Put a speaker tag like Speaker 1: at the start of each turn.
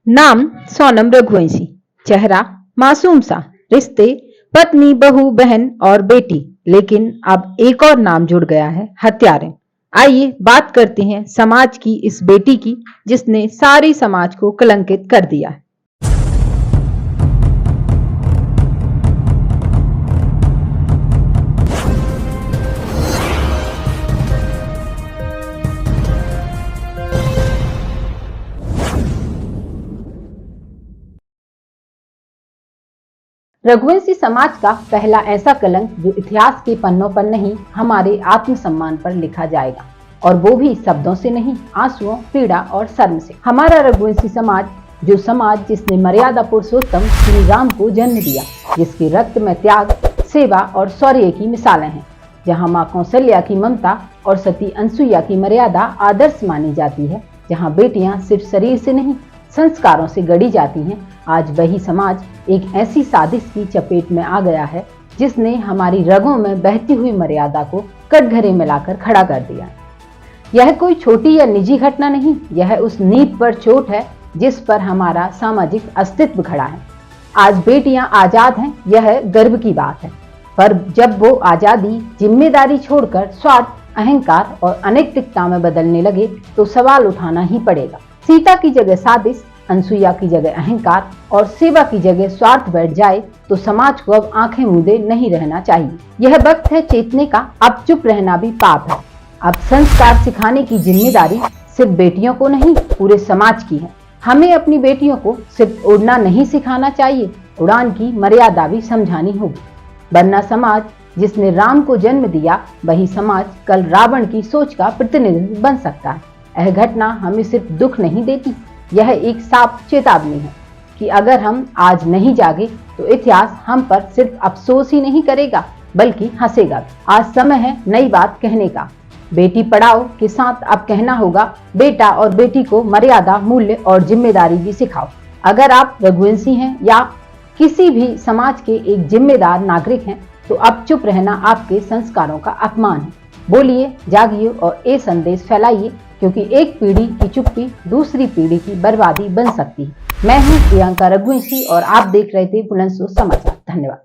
Speaker 1: नाम सोनम रघुवंशी, चेहरा मासूम सा, रिश्ते पत्नी, बहू, बहन और बेटी। लेकिन अब एक और नाम जुड़ गया है, हत्यारे। आइए बात करते हैं समाज की इस बेटी की, जिसने सारी समाज को कलंकित कर दिया है। रघुवंशी समाज का पहला ऐसा कलंक जो इतिहास के पन्नों पर नहीं, हमारे आत्मसम्मान पर लिखा जाएगा, और वो भी शब्दों से नहीं, आंसुओं, पीड़ा और शर्म से। हमारा रघुवंशी समाज, जो समाज जिसने मर्यादा पुरुषोत्तम श्री राम को जन्म दिया, जिसके रक्त में त्याग, सेवा और शौर्य की मिसालें हैं, जहाँ माँ कौशल्या की ममता और सती अनसुईया की मर्यादा आदर्श मानी जाती है, जहाँ बेटियां सिर्फ शरीर से नहीं, संस्कारों से गढ़ी जाती हैं, आज वही समाज एक ऐसी साजिश की चपेट में आ गया है जिसने हमारी रगों में बहती हुई मर्यादा को कटघरे में लाकर खड़ा कर दिया। यह कोई छोटी या निजी घटना नहीं, यह उस नींव पर चोट है जिस पर हमारा सामाजिक अस्तित्व खड़ा है। आज बेटियां आजाद हैं, यह गर्व की बात है, पर जब वो आजादी जिम्मेदारी छोड़कर स्वार्थ, अहंकार और अनैतिकता में बदलने लगे तो सवाल उठाना ही पड़ेगा। सीता की जगह साजिश, अनसुईया की जगह अहंकार और सेवा की जगह स्वार्थ बैठ जाए तो समाज को अब आंखें मूंदे नहीं रहना चाहिए। यह वक्त है चेतने का, अब चुप रहना भी पाप है। अब संस्कार सिखाने की जिम्मेदारी सिर्फ बेटियों को नहीं, पूरे समाज की है। हमें अपनी बेटियों को सिर्फ उड़ना नहीं सिखाना चाहिए, उड़ान की मर्यादा भी समझानी होगी, वरना समाज जिसने राम को जन्म दिया, वही समाज कल रावण की सोच का प्रतिनिधित्व बन सकता है। यह घटना हमें सिर्फ दुख नहीं देती, यह एक साफ चेतावनी है कि अगर हम आज नहीं जागे तो इतिहास हम पर सिर्फ अफसोस ही नहीं करेगा बल्कि हंसेगा। आज समय है नई बात कहने का। बेटी पढ़ाओ के साथ अब कहना होगा, बेटा और बेटी को मर्यादा, मूल्य और जिम्मेदारी भी सिखाओ। अगर आप रघुवंशी हैं या किसी भी समाज के एक जिम्मेदार नागरिक हैं तो अब चुप रहना आपके संस्कारों का अपमान है। बोलिए, जागिए और ये संदेश फैलाइए, क्योंकि एक पीढ़ी की चुप्पी दूसरी पीढ़ी की बर्बादी बन सकती है। मैं हूं प्रियंका रघुवंशी और आप देख रहे थे बुलंदशहर समाचार। धन्यवाद।